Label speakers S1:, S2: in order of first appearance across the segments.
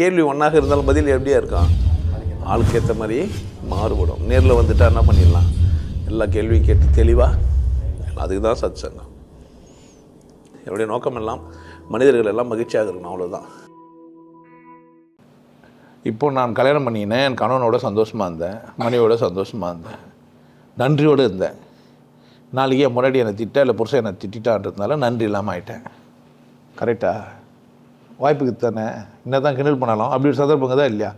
S1: கேள்வி ஒன்றாக இருந்தாலும் பதில் எப்படியா இருக்கான், ஆளுக்கு ஏற்ற மாதிரி மாறுபடும். நேரில் வந்துட்டால் என்ன பண்ணிடலாம், எல்லா கேள்வியும் கேட்டு தெளிவாக. அதுக்கு தான் சத் சங்கம். என்னுடைய நோக்கம் எல்லாம் மனிதர்கள் எல்லாம் மகிழ்ச்சியாக இருக்கணும், அவ்வளோதான். இப்போ நான் கல்யாணம் பண்ணினேன், என் கணவனோட சந்தோஷமாக இருந்தேன், மனைவியோட சந்தோஷமாக இருந்தேன், நன்றியோடு இருந்தேன். நாளைக்கு என் முன்னாடி என்னை திட்ட இல்லை புருஷன் என்னை திட்டான்றதுனால நன்றி இல்லாமல் ஆகிட்டேன். கரெக்டாக? வாய்ப்புக்கு தானே. என்ன தான் கிண்டல் பண்ணலாம், அப்படி ஒரு சந்தர்ப்பங்க தான் இல்லையா?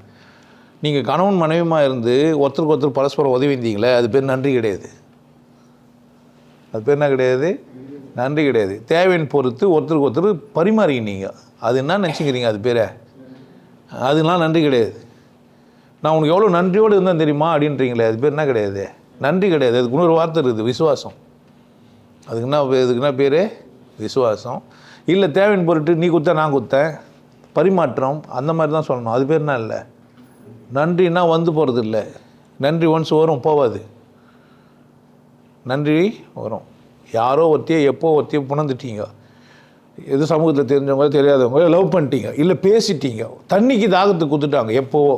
S1: நீங்கள் கணவன் மனைவியமாக இருந்து ஒருத்தருக்கு ஒருத்தர் பரஸ்பரம் உதவி இருந்தீங்களே, அது பேர் நன்றி கிடையாது. அது பேர் என்ன கிடையாது? நன்றி கிடையாது. தேவையின் பொறுத்து ஒருத்தருக்கு ஒருத்தர் பரிமாறினீங்க, அது என்ன நினச்சிக்கிறீங்க, அது பேரை அதெல்லாம் நன்றி கிடையாது. நான் உனக்கு எவ்வளோ நன்றியோடு இருந்தேன் தெரியுமா அப்படின்றீங்களே, அது பேர் என்ன கிடையாது? நன்றி கிடையாது. அதுக்கு இன்னொரு வார்த்தை இருக்குது, விசுவாசம். அதுக்குன்னா பேர் விசுவாசம். இல்லை தேவையின் பொருட்டு நீ குத்த நான் குத்தேன், பரிமாற்றம், அந்த மாதிரி தான் சொல்லணும். அது பேர் என்ன இல்லை? நன்றின்னா வந்து போகிறது இல்லை. நன்றி ஒன்ஸ் வரும், போவாது. நன்றி வரும். யாரோ ஒருத்தையோ எப்போ ஒருத்தையோ புணர்ந்துட்டீங்க, எது சமூகத்தில் தெரிஞ்சவங்க தெரியாதவங்க லவ் பண்ணிட்டீங்க, இல்லை பேசிட்டீங்க, தண்ணிக்கு தாகத்துக்கு கொடுத்துட்டாங்க, எப்போவோ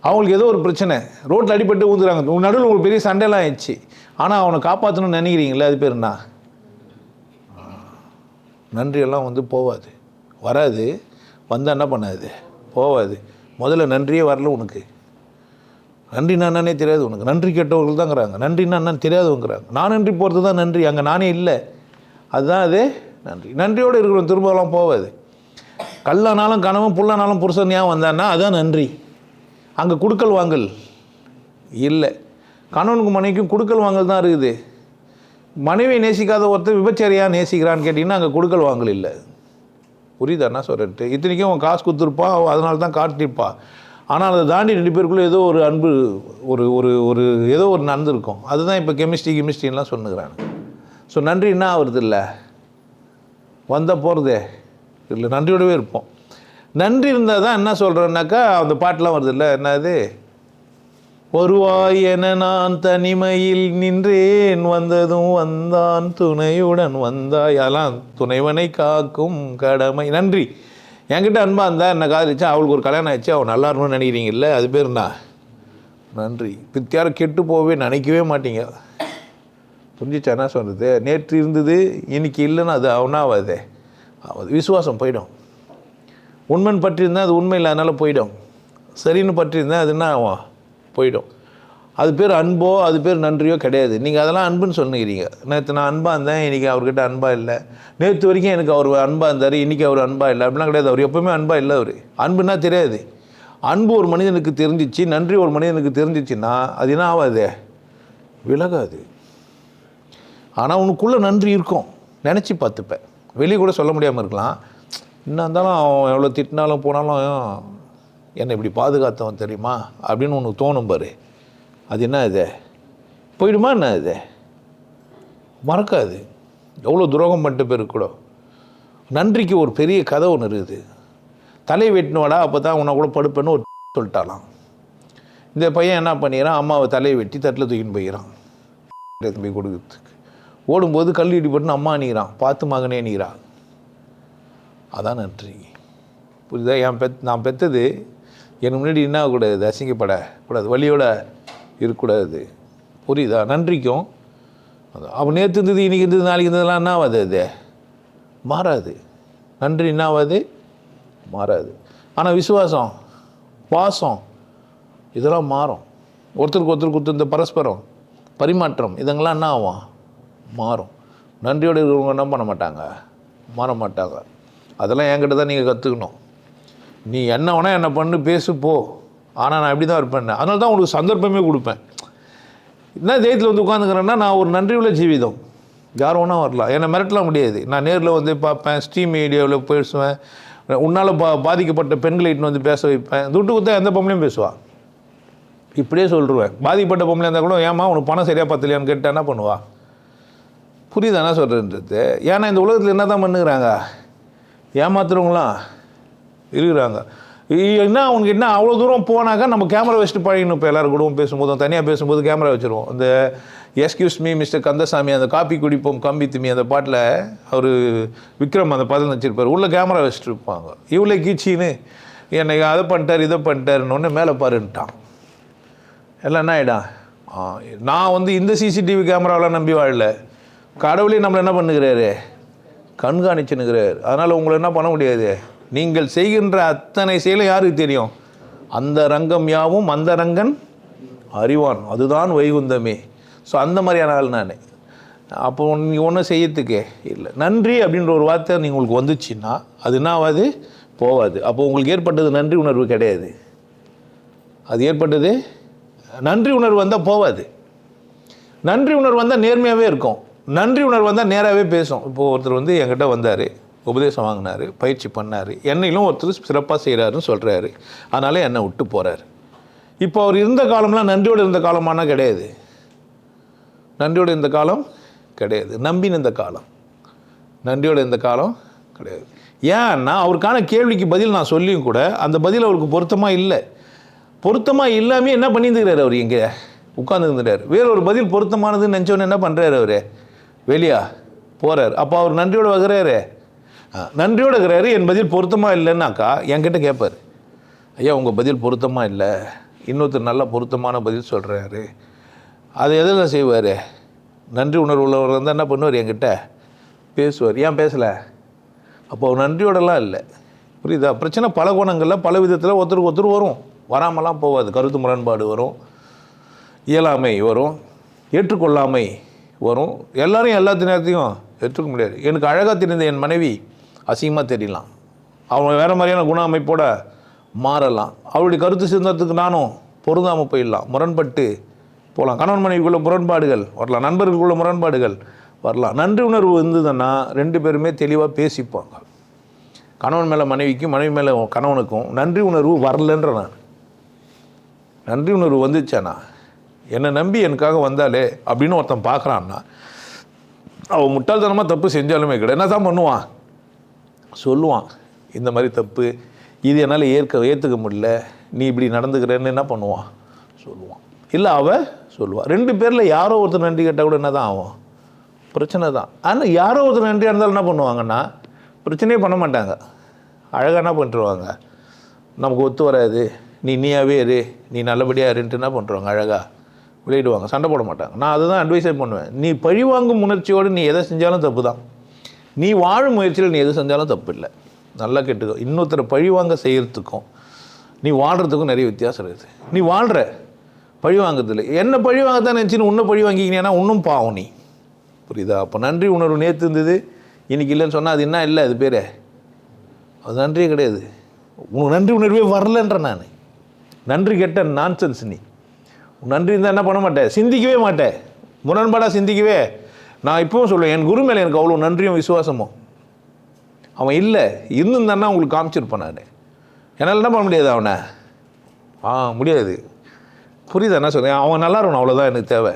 S1: அவங்களுக்கு ஏதோ ஒரு பிரச்சனை, ரோட்டில் அடிபட்டு ஊந்துறாங்க, நடுவில் உங்களுக்கு பெரிய சண்டைலாம் ஆயிடுச்சு, ஆனால் அவனை காப்பாற்றணும்னு நினைக்கிறீங்களே, அது பேர் என்ன? நன்றியெல்லாம் வந்து போவாது, வராது. வந்தால் என்ன பண்ணாது, போவாது. முதல்ல நன்றியே வரல உனக்கு. நன்றினா என்னன்னே தெரியாது உனக்கு. நன்றி கேட்டவர்கள் தாங்கிறாங்க, நன்றினா என்னன்னு தெரியாதவங்கிறாங்க. நான் நன்றி போகிறது தான் நன்றி, அங்கே நானே இல்லை. அதுதான் அது நன்றி. நன்றியோடு இருக்கிறவன் திரும்பலாம் போவாது. கல்லானாலும் கணவன், புல்லானாலும் புருஷன் ஏன் வந்தான்னா அதுதான் நன்றி. அங்கே கொடுக்கல் வாங்கல் இல்லை. கணவனுக்கு மனைவிக்கும் கொடுக்கல் வாங்கல் தான் இருக்குது. மனைவியை நேசிக்காத ஒருத்தர் விபச்சாரியாக நேசிக்கிறான்னு கேட்டிங்கன்னா அங்கே கொடுக்கல் வாங்கல் இல்லை. புரியுதா என்ன சொல்கிறேன்ட்டு? இத்தனைக்கும் அவன் காசு கொடுத்துருப்பான், அதனால தான் காட்டியிருப்பான். ஆனால் அதை தாண்டி 2 பேருக்குள்ளே ஏதோ ஒரு அன்பு, ஒரு ஒரு ஒரு ஏதோ ஒரு நடந்திருக்கும். அதுதான் இப்போ கெமிஸ்ட்ரிலாம் சொன்னுக்கிறாங்க. ஸோ நன்றி என்ன ஆகுறது இல்லை, வந்தால் போகிறதே இல்லை. நன்றியோடவே இருப்போம். நன்றி இருந்தால் தான் என்ன சொல்கிறேன்னாக்கா அந்த பாட்டெலாம் வருது இல்லை, என்னது, வருவாய் என நான் தனிமையில் நின்றேன், வந்ததும் வந்தான் துணையுடன் வந்தாய், அதெல்லாம் துணைவனை காக்கும் கடமை. நன்றி. என்கிட்ட அன்பாக இருந்தால் என்னை காதலிச்சா, அவளுக்கு ஒரு கல்யாணம் ஆயிடுச்சு, அவள் நல்லா இருக்கணும்னு நினைக்கிறீங்கல்ல, அது பேர் என்ன? நன்றி. பித்தியாரும் கெட்டு போகவே நினைக்கவே மாட்டீங்க. புரிஞ்சிச்சா என்ன சொல்கிறது? நேற்று இருந்தது இன்னைக்கு இல்லைன்னா அது அவனாவாதே, விசுவாசம் போயிடும். உண்மைன்னு பற்றி இருந்தால் அது உண்மை இல்லாதனால போயிடும். சரின்னு பற்றி இருந்தால் அது என்ன ஆகும், போயிடும். அது பேர் அன்போ அது பேர் நன்றியோ கிடையாது. நீங்கள் அதெல்லாம் அன்புன்னு சொல்லுகிறீங்க. நேற்று நான் அன்பாக இருந்தேன், இன்றைக்கி அவர்கிட்ட அன்பாக இல்லை. நேற்று வரைக்கும் எனக்கு அவர் அன்பாக இருந்தார், இன்றைக்கி அவர் அன்பாக இல்லை, அப்படிலாம் கிடையாது. அவர் எப்போவுமே அன்பாக இல்லை. அவர் அன்புன்னா தெரியாது. அன்பு ஒரு மனிதனுக்கு தெரிஞ்சிச்சு, நன்றி ஒரு மனிதனுக்கு தெரிஞ்சிச்சுன்னா அது என்ன ஆகாது, விலகாது. ஆனால் உனக்குள்ளே நன்றி இருக்கும், நினச்சி பார்த்துப்பேன். வெளியே கூட சொல்ல முடியாமல் இருக்கலாம். என்ன இருந்தாலும் அவன் எவ்வளோ திட்டினாலும் போனாலும் என்னை இப்படி பாதுகாத்தவன் தெரியுமா அப்படின்னு உனக்கு தோணும் பாரு. அது என்ன இது, போயிடுமா என்ன? இது மறக்காது. எவ்வளோ துரோகம் பண்ணிட்டு பேருக்கு கூட. நன்றிக்கு ஒரு பெரிய கதை ஒன்று இருக்குது. தலை வெட்டினோடா அப்போ தான் உன்னை கூட படுப்பேன்னு ஒரு சொல்லிட்டாலாம். இந்த பையன் என்ன பண்ணிக்கிறான், அம்மாவை தலையை வெட்டி தட்டில் தூக்கின்னு போய்கிறான். போய் கொடுக்குறதுக்கு ஓடும்போது கல் இடிப்பட்டுன்னு அம்மா அணிகிறான், பார்த்து மகனே அணிகிறான். அதான் நன்றி. புரியுதா? நான் பெற்றது எனக்கு முன்னாடி என்ன ஆகக்கூடாது, அசிங்கப்படக்கூடாது, வழியோட இருக்கக்கூடாது. புரியுதா? நன்றிக்கும் அவன் நேற்று இருந்தது இன்றைக்கி இருந்தது நாளைக்கு இருந்ததுலாம் என்ன ஆகாது, அது மாறாது. நன்றி என்ன ஆகாது, மாறாது. ஆனால் விசுவாசம், பாசம் இதெல்லாம் மாறும். ஒருத்தருக்கு ஒருத்தருக்கு கொடுத்து இந்த பரஸ்பரம் பரிமாற்றம் இதங்கெல்லாம் என்ன ஆகும், மாறும். நன்றியோடு இருக்கிறவங்க என்ன பண்ண மாட்டாங்க, மாற மாட்டாங்க. அதெல்லாம் என்கிட்ட தான் நீங்கள் கற்றுக்கணும். நீ என்ன வேணால் என்னை பண்ணு, பேசு, போ, ஆனால் நான் இப்படி தான் இருப்பேன். அதனால தான் உங்களுக்கு சந்தர்ப்பமே கொடுப்பேன். என்ன தைரியத்தில் வந்து உட்காந்துக்கிறேன்னா, நான் ஒரு நன்றி உள்ள ஜீவிதம். யார் வேணா வரலாம், என்னை மிரட்டலாம் முடியாது. நான் நேரில் வந்து பார்ப்பேன், ஸ்ட்ரீம் மீடியாவில் பேசுவேன். உன்னால் பாதிக்கப்பட்ட பெண்களை இட்டு வந்து பேச வைப்பேன். துட்டு கொடுத்தா எந்த பொம்பளையும் பேசுவாள். இப்படியே சொல்லிடுவேன். பாதிக்கப்பட்ட பொம்பளை இருந்தால் கூட, ஏமா உனக்கு பணம் சரியாக பத்தலையான்னு கேட்டால் என்ன பண்ணுவா? புரியுதா என்ன சொல்கிறேன்றது? ஏன்னா இந்த உலகத்தில் என்ன தான் பண்ணுகிறாங்க, ஏமாத்துறவங்களாம் இருக்கிறாங்க. என்ன அவனுக்கு என்ன அவ்வளோ தூரம் போனாக்கா நம்ம கேமரா வச்சுட்டு பழகணும். இப்போ எல்லோரும் கூடவும் பேசும்போதும் தனியாக பேசும்போது கேமரா வச்சுருவோம். அந்த எஸ்கியூஸ் மீ மிஸ்டர் கந்தசாமி, அந்த காப்பி குடிப்போம் கம்பி திமி அந்த பாட்டில் அவர் விக்ரம் அந்த பதம் வச்சுருப்பார், உள்ளே கேமரா வச்சுட்டு இருப்பாங்க. இவ்வளோ கீச்சின்னு என்னை அதை பண்ணிட்டார் இதை பண்ணிட்டாருன்னு ஒன்று மேலே பாருன்ட்டான். எல்லாம் என்ன ஆகிடும், நான் வந்து இந்த சிசிடிவி கேமராவெலாம் நம்பி வாழல, கடவுளே நம்மளை என்ன பண்ணுகிறாரு, கண்காணிச்சுன்னுக்கிறார். அதனால் உங்களை என்ன பண்ண முடியாது, நீங்கள் செய்கின்ற அத்தனை செயலும் யாருக்கு தெரியும், அந்த ரங்கம் யாவும் அந்த ரங்கன் அறிவான், அதுதான் வைகுந்தமே. ஸோ அந்த மாதிரியான ஆள் நான். அப்போ நீங்கள் ஒன்றும் செய்யறதுக்கே இல்லை. நன்றி அப்படின்ற ஒரு வார்த்தை நீங்கள் உங்களுக்கு வந்துச்சுன்னா அது என்ன ஆகாது, போகாது. அப்போ உங்களுக்கு ஏற்பட்டது நன்றி உணர்வு கிடையாது. அது ஏற்பட்டது நன்றி உணர்வு வந்தால் போகாது. நன்றி உணர்வு வந்தால் நேர்மையாகவே இருக்கும். நன்றி உணர்வு வந்தால் நேராகவே பேசும். இப்போது ஒருத்தர் வந்து என்கிட்ட வந்தார், உபதேசம் வாங்கினார், பயிற்சி பண்ணார், என்னையிலும் ஒருத்தர் சிறப்பாக செய்கிறாருன்னு சொல்கிறாரு, அதனால் என்னை விட்டு போகிறார். இப்போ அவர் இருந்த காலம்லாம் நன்றியோடு இருந்த காலமானா கிடையாது. நன்றியோடு இருந்த காலம் கிடையாது. நம்பின இந்த காலம். நன்றியோடு இருந்த காலம் கிடையாது. ஏன்னா அவருக்கான கேள்விக்கு பதில் நான் சொல்லியும் கூட அந்த பதில் அவருக்கு பொருத்தமாக இல்லை. பொருத்தமாக இல்லாமல் என்ன பண்ணியிருந்துக்கிறார் அவர், இங்கே உட்காந்துருந்துட்டார். வேறொரு பதில் பொருத்தமானதுன்னு நினச்சோன்னு என்ன பண்ணுறாரு, அவர் வெளியா போகிறார். அப்போ அவர் நன்றியோடு வகுறாரு, நன்றியோடு இருக்கிறாரு. என் பதில் பொருத்தமாக இல்லைன்னாக்கா என்கிட்ட கேட்பார், ஐயா உங்கள் பதில் பொருத்தமாக இல்லை, இன்னொருத்தர் நல்ல பொருத்தமான பதில் சொல்கிறாரு. அதை எதில் செய்வார், நன்றி உணர்வு உள்ளவர் வந்து என்ன பண்ணுவார், என்கிட்ட பேசுவார். ஏன் பேசலை, அப்போ அவர் நன்றியோடலாம் இல்லை. புரியுதா? பிரச்சனை பல கோணங்களில் பல விதத்தில் ஒருத்தருக்கு ஒருத்தர் வரும், வராமலாம் போகாது. கருத்து முரண்பாடு வரும், இயலாமை வரும், ஏற்றுக்கொள்ளாமை வரும். எல்லாரையும் எல்லா நேரத்தையும் ஏற்றுக்க முடியாது. எனக்கு அழகாக தெரிந்த என் மனைவி அசிங்கமாக தெரியலாம், அவங்க வேறு மாதிரியான குண அமைப்போட மாறலாம். அவருடைய கருத்து சிந்தத்துக்கு நானும் பொருந்தாமல் போயிடலாம், முரண்பட்டு போகலாம். கணவன் மனைவிக்குள்ள முரண்பாடுகள் வரலாம், நண்பர்களுக்குள்ள முரண்பாடுகள் வரலாம். நன்றி உணர்வு இருந்ததுன்னா ரெண்டு பேருமே தெளிவாக பேசிப்பாங்க. கணவன் மேலே மனைவிக்கும், மனைவி மேலே கணவனுக்கும் நன்றி உணர்வு வரலன்ற நான். நன்றி உணர்வு வந்துச்சானா, என்னை நம்பி எனக்காக வந்தாலே அப்படின்னு ஒருத்தன் பார்க்குறான்னா அவன் முட்டாள்தனமாக தப்பு செஞ்சாலுமே கிடையாது, என்ன தான் பண்ணுவான், சொல்லுவான், இந்த மாதிரி தப்பு, இது என்னால் ஏற்றுக்க முடியல, நீ இப்படி நடந்துக்கிறேன்னு என்ன பண்ணுவான், சொல்லுவான். இல்லை அவள் சொல்லுவாள். ரெண்டு பேரில் யாரோ ஒருத்தர் நன்றி கேட்டால் கூட என்ன தான் ஆகும், பிரச்சனை தான். ஆனால் யாரோ ஒருத்தர் நன்றியாக இருந்தாலும் என்ன பண்ணுவாங்கன்னா பிரச்சனையே பண்ண மாட்டாங்க, அழகாக என்ன பண்ணிட்டுருவாங்க, நமக்கு ஒத்து வராது, நீயாவே இரு, நீ நல்லபடியாக இருன்ட்டு என்ன பண்ணுறாங்க, அழகாக விளையாடுவாங்க, சண்டை போட மாட்டாங்க. நான் அதை தான் அட்வைஸே பண்ணுவேன். நீ பழிவாங்கும் உணர்ச்சியோடு நீ எதை செஞ்சாலும் தப்பு தான். நீ வாழும் முயற்சியில் நீ எது செஞ்சாலும் தப்பு இல்லை. நல்லா கேட்டுக்கோ. இன்னொருத்தரை பழிவாங்க செய்கிறதுக்கும் நீ வாழ்கிறதுக்கும் நிறைய வித்தியாசம் இருக்குது. நீ வாழ்கிற பழி வாங்கிறதில்லை, என்ன பழி வாங்கத்தான் நினச்சின்னு இன்னும் பழி வாங்கிக்கினேன்னா இன்னும் பாவம் நீ. புரியுதா? அப்போ நன்றி உணர்வு நேற்று இருந்தது இன்றைக்கி இல்லைன்னு சொன்னால் அது என்ன இல்லை, அது பேர் அது நன்றியே கிடையாது. உனக்கு நன்றி உணர்வே வரலன்ற நான். நன்றி கெட்ட நான்சென்ஸ் நீ. நன்றி இருந்தால் என்ன பண்ண மாட்டேன், சிந்திக்கவே மாட்டேன், முரண்பாடாக சிந்திக்கவே. நான் இப்போவும் சொல்லுவேன், என் குரு மேலே எனக்கு அவ்வளோ நன்றியும் விசுவாசமும். அவன் இல்லை இருந்திருந்தான்னா உங்களுக்கு காமிச்சிருப்பான் நான். என்னால் என்ன பண்ண முடியாது அவனை, முடியாது. புரியுதா என்ன சொல்கிறேன்? அவன் நல்லா இருக்கணும், அவ்வளோதான் எனக்கு தேவை.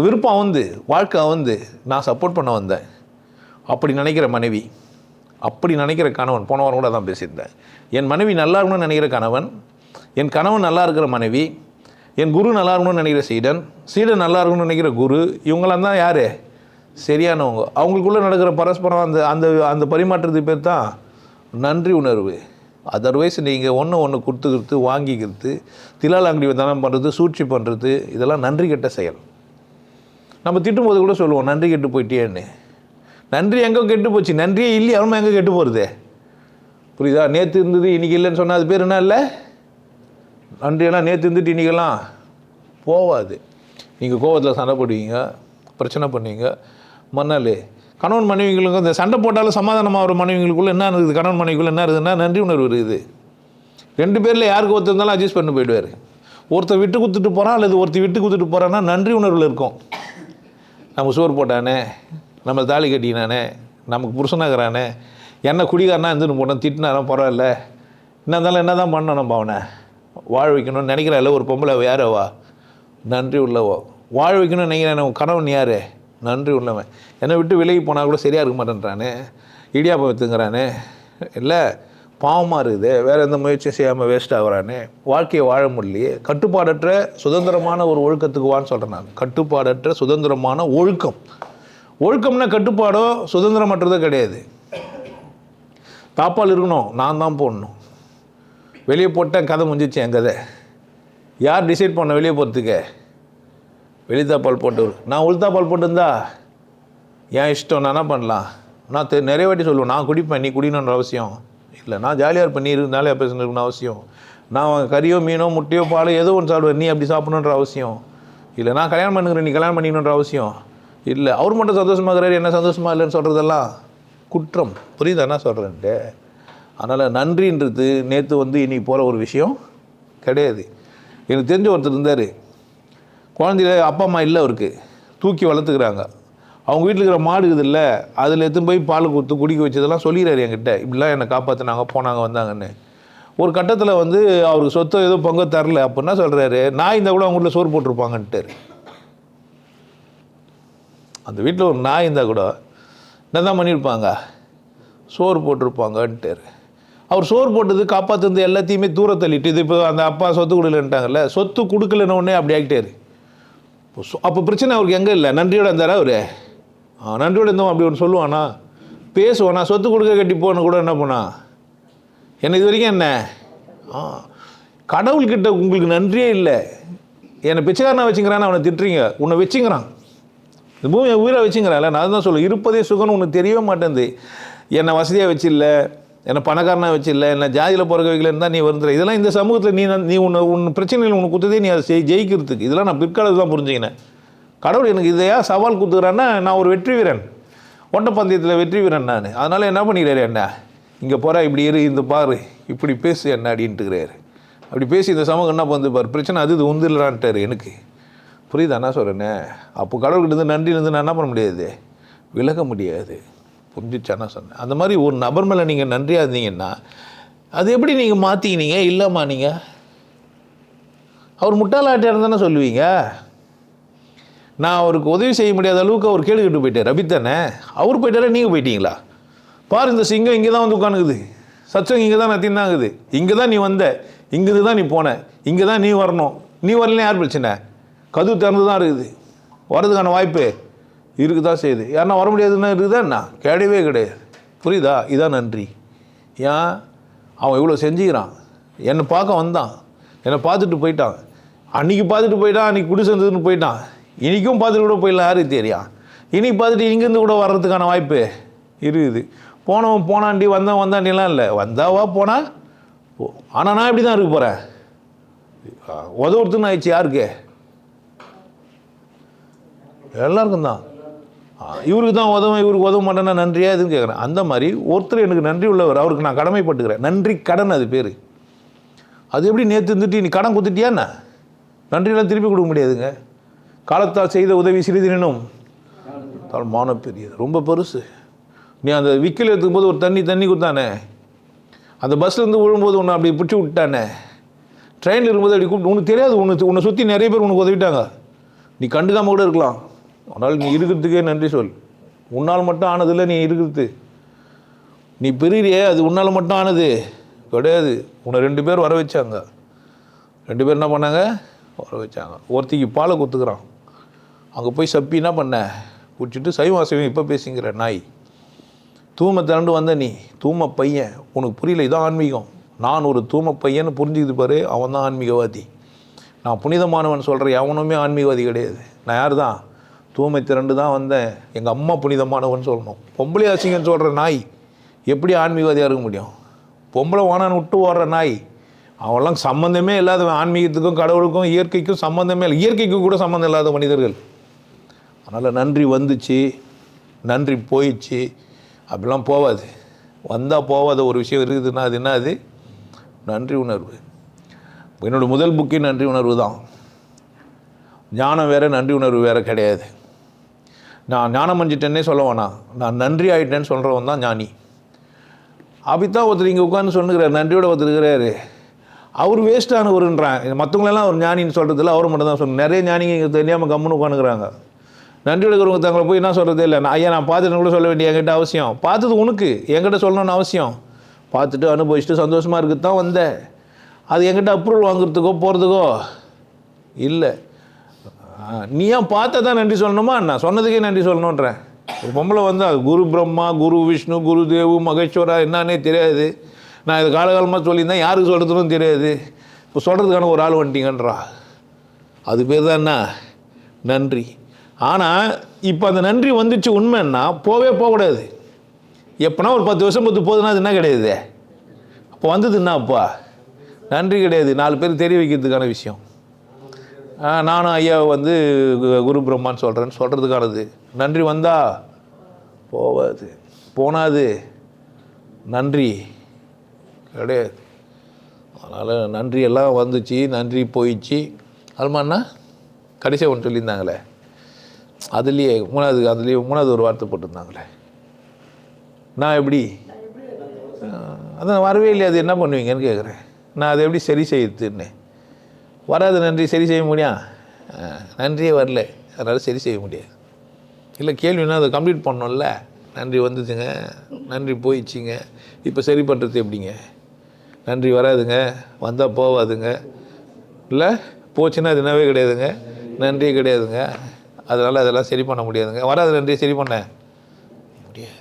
S1: விருப்பம் வந்து வாழ்க்கை வந்து நான் சப்போர்ட் பண்ண வந்தேன். அப்படி நினைக்கிற மனைவி, அப்படி நினைக்கிற கணவன். போன வாரம் கூட தான் பேசியிருந்தேன். என் மனைவி நல்லா இருக்கணும்னு நினைக்கிற கணவன், என் கணவன் நல்லா இருக்கிற மனைவி, என் குரு நல்லா இருக்கணும்னு நினைக்கிற சீடன், சீடன் நல்லா இருக்கணும்னு நினைக்கிற குரு, இவங்களாம் தான் யார் சரியானவங்க. அவங்களுக்குள்ளே நடக்கிற பரஸ்பரம் அந்த அந்த அந்த பரிமாற்றத்துக்கு பேர் தான் நன்றி உணர்வு. அதர்வைஸ் நீங்கள் ஒன்று கொடுத்துக்கிறது, வாங்கிக்கிறது, திலால் அங்கடி தனம் பண்ணுறது, சூழ்ச்சி பண்ணுறது, இதெல்லாம் நன்றி கெட்ட செயல். நம்ம திட்டும்போது கூட சொல்லுவோம் நன்றி கெட்டு போயிட்டேன்னு. நன்றி எங்கே கெட்டு போச்சு, நன்றியே இல்லையே, அவனும் எங்கே கெட்டு போகிறது. புரியுதா? நேற்று இருந்தது இன்றைக்கி இல்லைன்னு சொன்னால் அது பேர் என்ன இல்லை? நன்றியெல்லாம் நேற்று இருந்துட்டு இன்றைக்கெல்லாம் போகாது. நீங்கள் கோவத்தில் சண்டை போடுவீங்க, பிரச்சனை பண்ணுவீங்க. மறுநாள் கணவன் மனைவிகளுக்கு இந்த சண்டை போட்டாலும் சமாதானமாக ஒரு மனைவிகளுக்குள்ளே என்ன இருக்குது, கணவன் மனைவிக்குள்ளே என்ன இருக்குதுன்னா நன்றி உணர்வு இருக்குது. ரெண்டு பேரில் யாருக்கு ஒருத்தர் இருந்தாலும் அட்ஜஸ்ட் பண்ணி போயிடுவார். ஒருத்தர் விட்டு கொடுத்துட்டு போகிறான் அல்லது ஒருத்தர் விட்டு கொடுத்துட்டு போகிறான்னா நன்றி உணர்வில் இருக்கும். நம்ம சோறு போட்டானே, நம்ம தாலி கட்டினானே, நமக்கு புருஷனாகிறானே, என்ன குடிகாரனா இருந்துன்னு போனோம், திட்டினாரோ பரவாயில்ல, என்ன இருந்தாலும் என்ன தான் பண்ணணும், நம்ம அவனை வாழ வைக்கணும்னு நினைக்கிறாள். ஒரு பொம்பளை யாரவா நன்றி உள்ளவோ, வாழ வைக்கணும்னு நினைக்கிறேன். கணவன் யார் நன்றி உள்ளவன். என்னை விட்டு விலகி போனால் கூட சரியாக இருக்க மாட்டேன்றானே, இடியாப்பம் விற்றுங்கிறானே, இல்லை பாவமாக இருக்குது, வேறு எந்த முயற்சியும் செய்யாமல் வேஸ்ட் ஆகுறானே, வாழ்க்கையை வாழ முடியலையே. கட்டுப்பாடற்ற சுதந்திரமான ஒரு ஒழுக்கத்துக்கு வான்னு சொல்கிறேன் நான். கட்டுப்பாடற்ற சுதந்திரமான ஒழுக்கம். ஒழுக்கம்னா கட்டுப்பாடோ சுதந்திரமற்றதோ கிடையாது. தாப்பால் இருக்கணும், நான் தான் போடணும். வெளியே போட்டேன், கதை முடிஞ்சிச்சு என் கதை. யார் டிசைட் பண்ண வெளியே போகிறதுக்கு? வெளித்தாப்பால் போட்டு, நான் உளுத்தாப்பால் போட்டுருந்தா என் இஷ்டம், நான் என்ன பண்ணலாம்? நான் நிறைய வாட்டி சொல்லுவேன், நான் குடிப்பேன், நீ குடிக்கணுன்ற அவசியம் இல்லை. நான் ஜாலியாக இருப்பேன், நீ இருந்தாலே பேசணுன்னு அவசியம். நான் கறியோ மீனோ முட்டையோ பால் ஏதோ ஒன்று சாப்பிடுவேன், நீ அப்படி சாப்பிடணுன்ற அவசியம் இல்லை. நான் கல்யாணம் பண்ணுகிறேன், நீ கல்யாணம் பண்ணிக்கணுன்ற அவசியம் இல்லை. அவர் மட்டும் சந்தோஷமாக இருக்கிறார், என்ன சந்தோஷமாக இல்லைன்னு சொல்கிறதெல்லாம் குற்றம். புரியுதா என்ன சொல்கிறேன்ட்டு? அதனால் நன்றின்றது நேற்று வந்து இன்னைக்கு போகிற ஒரு விஷயம் கிடையாது. எனக்கு தெரிஞ்ச ஒருத்தர் இருந்தார், குழந்தையில அப்பா அம்மா இல்லை, அவருக்கு தூக்கி வளர்த்துக்கிறாங்க. அவங்க வீட்டில் இருக்கிற மாடு இருக்குது இல்லை, அதில் எடுத்துன்னு போய் பால் கொடுத்து குடிக்க வச்சதெல்லாம் சொல்லிடுறாரு என்கிட்ட, இப்படிலாம் என்னை காப்பாற்றினாங்க, போனாங்க, வந்தாங்கன்னு. ஒரு கட்டத்தில் வந்து அவருக்கு சொத்தை ஏதோ பங்கு தரல. அப்போ என்ன சொல்கிறாரு, நான் இந்த கூட அவங்க வீட்டில் சோறு போட்டிருப்பாங்கன்ட்டார். அந்த வீட்டில் ஒரு நாய் இருந்தால் கூட என்ன தான் பண்ணியிருப்பாங்க, சோறு போட்டிருப்பாங்கன்ட்டார். அவர் சோறு போட்டது காப்பாற்றுறது எல்லாத்தையுமே தூர தள்ளிட்டு, இது இப்போ அந்த அப்பா சொத்து கொடுக்கலன்ட்டாங்கல்ல, சொத்து கொடுக்கலன்னு உடனே அப்படி ஆகிட்டார். அப்போ பிரச்சனை அவருக்கு எங்கே இல்லை, நன்றியோடு இருந்தாரா அவர்? நன்றியோடு இருந்தோம் அப்படி ஒன்று சொல்லுவானா, பேசுவானா? சொத்து கொடுக்க கட்டி போன கூட என்ன பண்ணா, என்ன இது வரைக்கும் என்ன கடவுள்கிட்ட உங்களுக்கு நன்றியே இல்லை. என்னை பிச்சைக்காரனா வச்சுங்கிறான்னு அவனை திட்டுறீங்க, உன்னை வச்சுங்கிறான், இந்த பூமியை உயிரை வச்சுங்கிறான்ல. நான் தான் சொல்லுவேன், இருப்பதே சுகம்னு உனக்கு தெரியவே மாட்டேங்குது. என்னை வசதியாக வச்சில்ல, என்னை பணக்காரனாக வச்சில்ல, என்னை ஜாதியில் பிறக்க வைக்கலன்னு தான் நீ வருந்துற. இதெல்லாம் இந்த சமூகத்தில் நீ உன் பிரச்சனைகள் உனக்கு குத்துதே, நீ அதை ஜெயிக்கிறதுக்கு. இதெல்லாம் நான் பிற்காலத்தில் தான் புரிஞ்சுக்கினேன். கடவுள் எனக்கு இதையா சவால் கொடுத்துக்கிறான்னா, நான் ஒரு வெற்றி வீரன், ஓட்டப்பந்தயத்தில் வெற்றி வீரன் நான். அதனால் என்ன பண்ணிக்கிறாரு, என்ன இங்கே போகிற இப்படி இரு, இந்த பாரு, இப்படி பேசு என்ன அப்படின்ட்டுக்கிறாரு. அப்படி பேசி இந்த சமூகம் என்ன வந்து பாரு, பிரச்சனை அது இது உந்துலான்ட்டார் எனக்கு. புரியுதா என்ன சொல்கிறேன்னே? அப்போ கடவுள்கிட்ட இருந்து நன்றி இருந்து நான் என்ன பண்ண முடியாது, விலக முடியாது. புரிஞ்சிச்சானா சொன்னேன். அந்த மாதிரி ஒரு நபர் மேலே நீங்கள் நன்றியாக இருந்தீங்கன்னா அது எப்படி நீங்கள் மாற்றிக்கினீங்க? இல்லைம்மா, நீங்கள் அவர் முட்டாளாட்டியாக இருந்தானே சொல்லுவீங்க. நான் அவருக்கு உதவி செய்ய முடியாத அளவுக்கு அவர் கேடு கட்டு போயிட்டார், அபித்தானே? அவர் போயிட்டாரே, நீங்கள் போயிட்டீங்களா? பாரு, இந்த சிங்கம் இங்கே தான் வந்து உட்காந்துக்குது, சச்சம் இங்கே தான் நத்தின்தாங்குது, இங்கே தான் நீ வந்த, இங்கே தான் நீ போன, இங்கே தான் நீ வரணும். நீ வரலன்னு யார் பிரச்சனை? கதவு திறந்து தான் இருக்குது, வர்றதுக்கான வாய்ப்பு இருக்குது தான் செய்யுது. யாருன்னா வர முடியாதுன்னா இருக்குதா என்ன? கிடையவே கிடையாது. புரியுதா? இதான் நன்றி. ஏன் அவன் இவ்வளோ செஞ்சுக்கிறான், என்னை பார்க்க வந்தான், என்னை பார்த்துட்டு போயிட்டான். அன்றைக்கி பார்த்துட்டு போயிட்டான், அன்றைக்கி குடி சேர்ந்ததுன்னு போயிட்டான், இன்றைக்கும் பார்த்துட்டு கூட போயிடலாம், யாருக்கு தெரியும்? இன்றைக்கி பார்த்துட்டு இங்கேருந்து கூட வர்றதுக்கான வாய்ப்பு இருக்குது. போனவன் போனாண்டி, வந்தவன் வந்தாண்டிலாம் இல்லை, வந்தாவா போனா போ. ஆனால் நான் இப்படி தான் இருக்க போகிறேன், உதவுறதுன்னு ஆயிடுச்சு. யாருக்கு? எல்லாருக்கும் தான். இவருக்கு தான் உதவும், இவருக்கு உதவ மாட்டேன்னா நன்றியா இதுன்னு கேட்குறேன். அந்த மாதிரி ஒருத்தர் எனக்கு நன்றி உள்ளவர், அவருக்கு நான் கடமைப்பட்டுக்கிறேன். நன்றி கடன் அது பேர். அது எப்படி நேற்று இருந்துட்டு நீ கடன் கொடுத்துட்டியாண்ணா, நன்றியெல்லாம் திருப்பி கொடுக்க முடியாதுங்க. காலத்தால் செய்த உதவி சிறிதினும் மான பெரியது, ரொம்ப பெருசு. நீ அந்த விக்கில் எடுத்துக்கும் போது ஒரு தண்ணி கொடுத்தானே, அந்த பஸ்லேருந்து விழும்போது உன்னை அப்படி பிடிச்சி விட்டானே, ட்ரெயினில் இருக்கும்போது அப்படி கூப்பிட்டு, உனக்கு தெரியாது, உன்னை சுற்றி நிறைய பேர் உனக்கு உதவிட்டாங்க, நீ கண்டுக்காம கூட இருக்கலாம். ஆனால் நீ இருக்கிறதுக்கே நன்றி சொல். உன்னால் மட்டும் ஆனதில்லை நீ இருக்கிறது. நீ பெரியறியே, அது உன்னால் மட்டும் ஆனது கிடையாது. உன்னை 2 பேர் வர வச்சாங்க. 2 பேர் என்ன பண்ணாங்க, வர வச்சாங்க. ஒருத்திக்கு பாலை கொடுத்துக்கிறான், அங்கே போய் சப்பி என்ன பண்ண, குடிச்சிட்டு சைவம் அசைவம் இப்போ பேசிங்கிற நாய். தூமை திரண்டு வந்த நீ தூமை பையன், உனக்கு புரியல, இதான் ஆன்மீகம். நான் ஒரு தூமை பையன்னு புரிஞ்சுக்கிது பாரு, அவன் தான் ஆன்மீகவாதி. நான் புனிதமானவன் சொல்கிறேன், எவனுமே ஆன்மீகவாதி கிடையாது. நான் யார் தான், தூமை திரண்டு தான் வந்தேன், எங்கள் அம்மா புனிதமானவன் சொல்லணும். பொம்பளை அசிங்கன்னு சொல்கிற நாய் எப்படி ஆன்மீகவாதியாக இருக்க முடியும்? பொம்பளை வானான்னு விட்டு ஓடுற நாய், அவெல்லாம் சம்மந்தமே இல்லாத, ஆன்மீகத்துக்கும் கடவுளுக்கும் இயற்கைக்கும் சம்மந்தமே இல்லை, இயற்கைக்கும் கூட சம்மந்தம் இல்லாத மனிதர்கள். அதனால் நன்றி வந்துச்சு, நன்றி போயிடுச்சு, அப்படிலாம் போகாது. வந்தால் போகாத ஒரு விஷயம் இருக்குதுன்னா அது என்ன, அது நன்றி உணர்வு. என்னோடய முதல் புக்கே நன்றி உணர்வு தான். ஞானம் வேறு, நன்றி உணர்வு வேறு கிடையாது. நான் ஞானம் அஞ்சிட்டேன்னே சொல்ல வேணாம், நான் நன்றி ஆகிட்டேன்னு சொல்கிறவன் தான் ஞானி. அப்படித்தான் ஒருத்தர் இங்கே உட்காந்து சொன்னுக்கிறார், நன்றியோடு ஒருத்தர் இருக்கிறாரு, அவர் வேஸ்ட்டானவருன்றான். மற்றவங்களெல்லாம் ஒரு ஞானின்னு சொல்கிறதில்ல, அவர் மட்டும் தான் சொல்லணும். நிறைய ஞானிங்க இங்கே தெரியாமல் கம்முன்னு உட்காந்துக்கிறாங்க. நன்றி எடுக்கிறவங்க தங்களை போய் என்ன சொல்கிறதே இல்லை. நான் ஐயா நான் பார்த்துட்டு கூட சொல்ல வேண்டிய என்கிட்ட அவசியம், பார்த்தது உனக்கு என்கிட்ட சொல்லணும்னு அவசியம். பார்த்துட்டு அனுபவிச்சுட்டு சந்தோஷமாக இருக்குது தான் வந்தேன். அது என்கிட்ட அப்ரூவல் வாங்குறதுக்கோ போகிறதுக்கோ இல்லை. நீ ஏன் பார்த்தா தான் நன்றி சொல்லணுமா, நான் சொன்னதுக்கே நன்றி சொல்லணுன்றேன். ஒரு பொம்பளை வந்து அது குரு பிரம்மா, குரு விஷ்ணு, குரு தேவு, மகேஸ்வரா என்னன்னே தெரியாது, நான் இது காலகாலமாக சொல்லியிருந்தேன், யாருக்கு சொல்கிறதுன்னு தெரியாது. இப்போ சொல்கிறதுக்கான ஒரு ஆள் வந்துட்டீங்கன்றா. அது பேர் தான் என்ன? நன்றி. ஆனால் இப்போ அந்த நன்றி வந்துச்சு உண்மைன்னா போகக்கூடாது. எப்போனா ஒரு 10 வருஷம் போகுதுன்னா அது என்ன கிடையாது? அப்போ வந்ததுன்னா அப்பா நன்றி கிடையாது, 4 பேர் தெரிய வைக்கிறதுக்கான விஷயம். நானும் ஐயாவை வந்து குரு பிரம்மான்னு சொல்கிறதுக்கானது. நன்றி வந்தால் போகாது, போனாது நன்றி கிடையாது. அதனால் நன்றி எல்லாம் வந்துச்சு, நன்றி போயிடுச்சு. அதுமாதிரினா கடைசியாக ஒன்று சொல்லியிருந்தாங்களே, அதுலேயே மூணாவது ஒரு வார்த்தை போட்டிருந்தாங்களே, நான் எப்படி அதான் வரவே இல்லையா, அது என்ன பண்ணுவீங்கன்னு கேட்குறேன். நான் அதை எப்படி சரி செய்யுதுன்னு. வராது நன்றி சரி செய்ய முடியும்? நன்றியே வரல, அதனால் சரி செய்ய முடியாது. இல்லை கேள்வின்னா அதை கம்ப்ளீட் பண்ணோம்ல. நன்றி வந்துச்சுங்க, நன்றி போயிடுச்சிங்க, இப்போ சரி பண்ணுறது எப்படிங்க? நன்றி வராதுங்க, வந்தால் போகாதுங்க, இல்லை போச்சுன்னா அது என்னவே கிடையாதுங்க, நன்றியே கிடையாதுங்க. அதனால் அதெல்லாம் சரி பண்ண முடியாதுங்க. வராது நன்றியை சரி பண்ண முடியாது.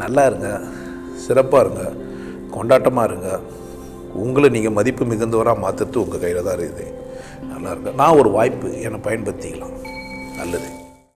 S1: நல்லா இருங்க, சிறப்பாக இருங்க, கொண்டாட்டமாக இருங்க. உங்களை நீங்கள் மதிப்பு மிகுந்தவராக மாற்றுறது உங்கள் கையில் தான் இருக்குது. நல்லா இருங்க. நான் ஒரு வாய்ப்பு என்னை பயன்படுத்திக்கலாம். நல்லது.